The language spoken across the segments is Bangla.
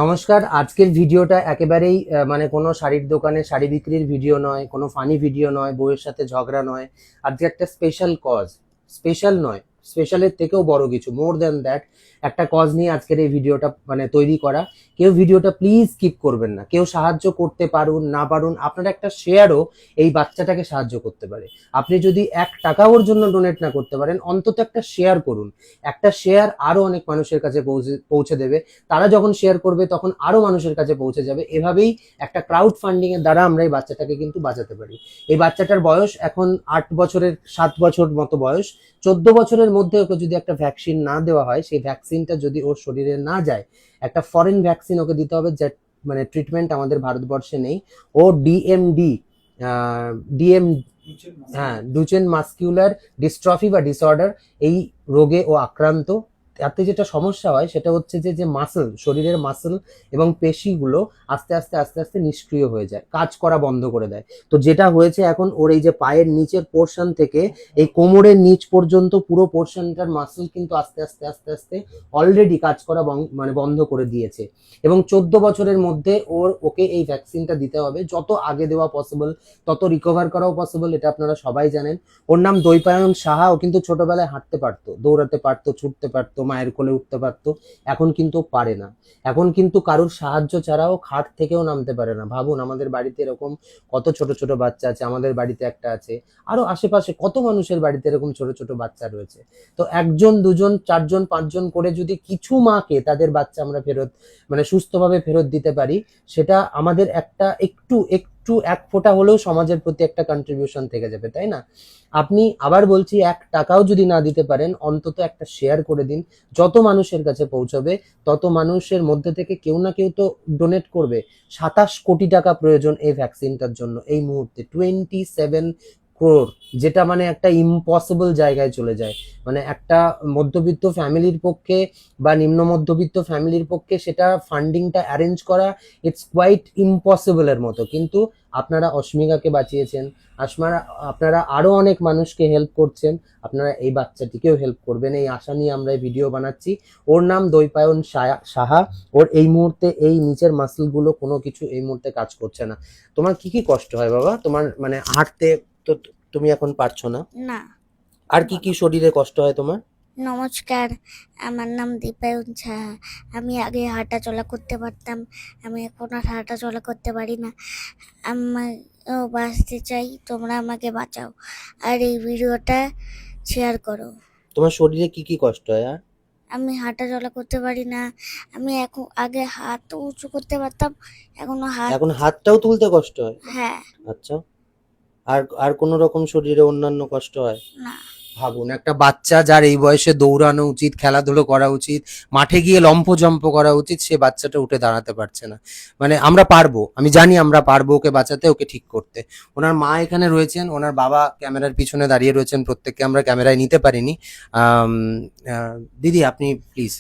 নমস্কার। আজকের ভিডিওটা একেবারেই মানে কোনো শাড়ির দোকানে শাড়ি বিক্রির ভিডিও নয়, কোনো ফানি ভিডিও নয়, বউয়ের সাথে ঝগড়া নয়। আজকে একটা স্পেশাল কজ, স্পেশাল নয়, স্পেশালের থেকেও বড় কিছু, মোর দ্যান দ্যাট একটা কজ নিয়ে আজকের এই ভিডিওটা মানে তৈরি করা। কেউ ভিডিওটা প্লিজ স্কিপ করবেন না। কেউ সাহায্য করতে পারুন না পারুন, আপনার একটা শেয়ারও এই বাচ্চাটাকে সাহায্য করতে পারে। আপনি যদি 1 টাকা ওর জন্য ডোনেট না করতে পারেন, অন্তত একটা শেয়ার করুন। একটা শেয়ার আরো অনেক মানুষের কাছে পৌঁছে দেবে। তারা যখন শেয়ার করবে তখন আরো মানুষের কাছে পৌঁছে যাবে। এভাবেই একটা ক্রাউড ফান্ডিং এর দ্বারা আমরা এই বাচ্চাটাকে কিন্তু বাঁচাতে পারি। এই বাচ্চাটার বয়স এখন 8 বছরের 7 বছর মতো বয়স। 14 বছরের মধ্যে ওকে যদি একটা ভ্যাকসিন না দেওয়া হয়, সেই ভ্যাকসিনটা যদি ওর শরীরে না যায়, একটা ফরেন ভ্যাকসিন ওকে দিতে হবে, যে মানে ট্রিটমেন্ট আমাদের ভারতবর্ষে নেই। ও ডিএমডি, ডিএম, হ্যাঁ, ডুচেন মাস্কিউলার ডিস্ট্রফি বা ডিসঅর্ডার, এই রোগে ও আক্রান্ত। তাতে যেটা সমস্যা হয় সেটা হচ্ছে যে যে মাসল, শরীরের মাসল এবং পেশিগুলো আস্তে আস্তে আস্তে আস্তে নিষ্ক্রিয় হয়ে যায়, কাজ করা বন্ধ করে দেয়। তো যেটা হয়েছে এখন, ওর এই যে পায়ের নিচের পোর্শন থেকে এই কোমরের নিচ পর্যন্ত পুরো পোর্শনটার মাসল কিন্তু আস্তে আস্তে আস্তে আস্তে অলরেডি কাজ করা মানে বন্ধ করে দিয়েছে। এবং 14 বছরের মধ্যে ওকে এই ভ্যাকসিনটা দিতে হবে। যত আগে দেওয়া পসিবল তত রিকভার করাও পসিবল, এটা আপনারা সবাই জানেন। ওর নাম দৈপায়ন সাহা। ও কিন্তু ছোটবেলায় হাঁটতে পারতো, দৌড়াতে পারতো, ছুটতে পারতো, মায়ের কোলে উঠতে পারতো। এখন কিন্তু পারে না। এখন কিন্তু কারোর সাহায্য ছাড়াও খাট থেকেও নামতে পারে না। ভাবুন, আমাদের বাড়িতে এরকম কত ছোট ছোট বাচ্চা আছে। আমাদের বাড়িতে একটা আছে, আরো আশেপাশে কত মানুষের বাড়িতে এরকম ছোট ছোট বাচ্চা রয়েছে। তো 1 জন 2 জন 4 জন 5 জন করে যদি কিছু মাকে তাদের বাচ্চা আমরা ফেরত মানে সুস্থভাবে ফেরত দিতে পারি, সেটা আমাদের একটা একটু একটু এক ফোঁটা হলেও সমাজের প্রতি একটা কন্ট্রিবিউশন থেকে যাবে, তাই না? আপনি, আবার বলছি, 1 টাকাও যদি না দিতে পারেন, অন্তত একটা শেয়ার করে দিন। যত মানুষের কাছে পৌঁছবে তত মানুষের মধ্যে থেকে কেউ না কেউ তো ডোনেট করবে। 27 কোটি টাকা প্রয়োজন এই ভ্যাকসিনটার জন্য এই মুহূর্তে, 27 crore, যেটা মানে একটা ইম্পসিবল জায়গায় চলে যায়। মানে একটা মধ্যবিত্ত ফ্যামিলির পক্ষে বা নিম্ন মধ্যবিত্ত ফ্যামিলির পক্ষে সেটা ফান্ডিংটা অ্যারেঞ্জ করা ইটস কোয়াইট ইম্পসিবল এর মতো। কিন্তু আপনারা অস্মিকাকে বাঁচিয়েছেন, আপনারা আরো অনেক মানুষকে হেল্প করছেন, আপনারা এই বাচ্চাটিকেও হেল্প করবেন, এই আশা নিয়ে আমরা এই ভিডিও বানাচ্ছি। ওর নাম দৈপায়ন সাহা। ওর এই মুহূর্তে এই নিচের মাসলগুলো কোনো কিছু এই মুহূর্তে কাজ করছে না। তোমার কি কি কষ্ট হয় বাবা? তোমার মানে হাঁটতে তো তুমি এখন পারছো না? না। আর কি কি শরীরে কষ্ট হয় তোমার? নমস্কার, আমার নাম দীপায়ন সাহা। আমি আগে হাঁটা চলা করতে পারতাম, আমি এখন আর হাঁটা চলা করতে পারি না। আমি বাঁচতে চাই, তোমরা আমাকে বাঁচাও আর এই ভিডিওটা শেয়ার করো। তোমার শরীরে কি কি কষ্ট হয়? আর আমি হাঁটা চলা করতে পারি না। আমি এখন আগে হাত উঁচু করতে পারতাম, এখন হাতটাও তুলতে কষ্ট হয়? হ্যাঁ। আচ্ছা। আর আর কোনো রকম শরীরে অন্যান্য কষ্ট হয়? না। ভাবুন, একটা বাচ্চা যার এই বয়সে দৌড়ানো উচিত, খেলাধুলো করা উচিত, মাঠে গিয়ে লম্ফজম্প করা উচিত, সে বাচ্চাটা উঠে দাঁড়াতে পারছে না। মানে আমরা পারবো, আমি জানি আমরা পারবো ওকে বাঁচাতে, ওকে ঠিক করতে। ওনার মা এখানে রয়েছেন, ওনার বাবা ক্যামেরার পিছনে দাঁড়িয়ে রয়েছেন, প্রত্যেককে আমরা ক্যামেরায় নিতে পারিনি। দিদি, আপনি প্লিজ।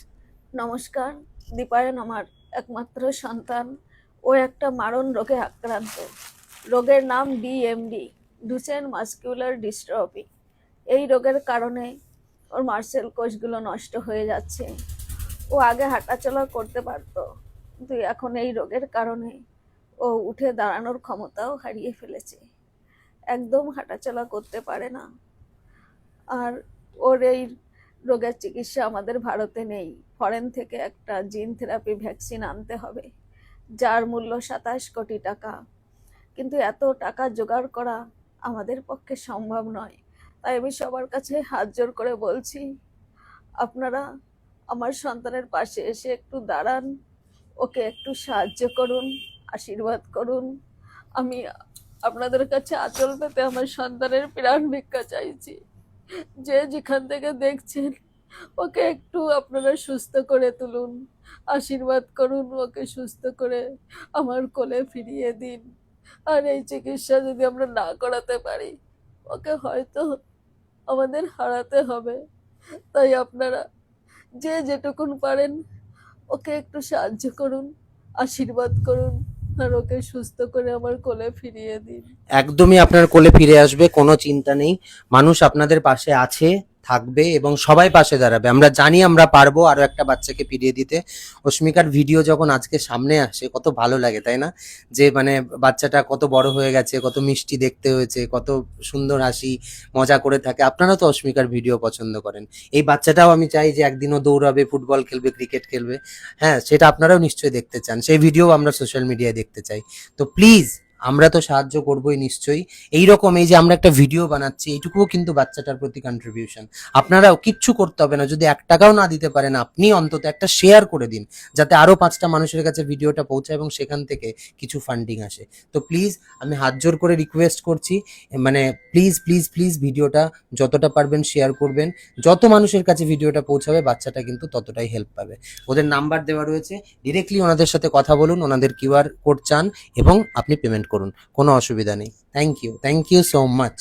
নমস্কার, দীপায়ন আমার একমাত্র সন্তান। ও একটা মারণ রোগে আক্রান্ত। রোগের নাম ডিএমডি, ডুচেন মাস্কিউলার ডিস্ট্রফি। এই রোগের কারণে ওর মাসল কোষগুলো নষ্ট হয়ে যাচ্ছে। ও আগে হাঁটাচলা করতে পারতো, কিন্তু এখন এই রোগের কারণে ও উঠে দাঁড়ানোর ক্ষমতাও হারিয়ে ফেলেছে। একদম হাঁটাচলা করতে পারে না। আর ওর এই রোগের চিকিৎসা আমাদের ভারতে নেই। ফরেন থেকে একটা জিন থেরাপি ভ্যাকসিন আনতে হবে, যার মূল্য 27 কোটি টাকা। কিন্তু এত টাকা জোগাড় করা আমাদের পক্ষে সম্ভব নয়। তাই আমি সবার কাছে হাত জোর করে বলছি, আপনারা আমার সন্তানের পাশে এসে একটু দাঁড়ান, ওকে একটু সাহায্য করুন, আশীর্বাদ করুন। আমি আপনাদের কাছে আঁচল পেতে আমার সন্তানের প্রাণ ভিক্ষা চাইছি। যে যেখান থেকে দেখছেন, ওকে একটু আপনারা সুস্থ করে তুলুন, আশীর্বাদ করুন, ওকে সুস্থ করে আমার কোলে ফিরিয়ে দিন। আর এই চিকিৎসা যদি আমরা না করাতে পারি, ওকে হয়তো আমাদের হারাতে হবে। তাই আপনারা যে যেটুকুন পারেন ওকে একটু সাহায্য করুন, আশীর্বাদ করুন, আর ওকে সুস্থ করে আমার কোলে ফিরিয়ে দিন। একদমই আপনার কোলে ফিরে আসবে, কোনো চিন্তা নেই। মানুষ আপনাদের পাশে আছে, থাকবে এবং সবাই পাশে দাঁড়াবে। আমরা জানি আমরা পারবো আরো একটা বাচ্চাকে ফিরিয়ে দিতে। অস্মিকার ভিডিও যখন আজকে সামনে আসে কত ভালো লাগে, তাই না? যে মানে বাচ্চাটা কত বড় হয়ে গেছে, কত মিষ্টি দেখতে হয়েছে, কত সুন্দর হাসি মজা করে থাকে। আপনারা তো অস্মিকার ভিডিও পছন্দ করেন। এই বাচ্চাটাও আমি চাই যে একদিনও দৌড়াবে, ফুটবল খেলবে, ক্রিকেট খেলবে। হ্যাঁ, সেটা আপনারাও নিশ্চয়ই দেখতে চান। সেই ভিডিও আমরা সোশ্যাল মিডিয়ায় দেখতে চাই। তো প্লিজ, আমরা তো সাহায্য করবোই নিশ্চয়ই। এইরকম এই যে আমরা একটা ভিডিও বানাচ্ছি, এইটুকুও কিন্তু বাচ্চাটার প্রতি কন্ট্রিবিউশন। আপনারাও কিচ্ছু করতে হবে না, যদি 1 টাকাও না দিতে পারেন, আপনি অন্তত একটা শেয়ার করে দিন, যাতে আরো 5টা মানুষের কাছে ভিডিওটা পৌঁছায় এবং সেখান থেকে কিছু ফান্ডিং আসে। তো প্লিজ, আমি হাত জোর করে রিকোয়েস্ট করছি, মানে প্লিজ প্লিজ প্লিজ ভিডিওটা যতটা পারবেন শেয়ার করবেন। যত মানুষের কাছে ভিডিওটা পৌঁছাবে বাচ্চাটা কিন্তু ততটাই হেল্প পাবে। ওদের নাম্বার দেওয়া রয়েছে, ডিরেক্টলি ওনাদের সাথে কথা বলুন, ওনাদের কিউআর কোড চান এবং আপনি পেমেন্ট করুন, কোনো অসুবিধা নেই। Thank you so much.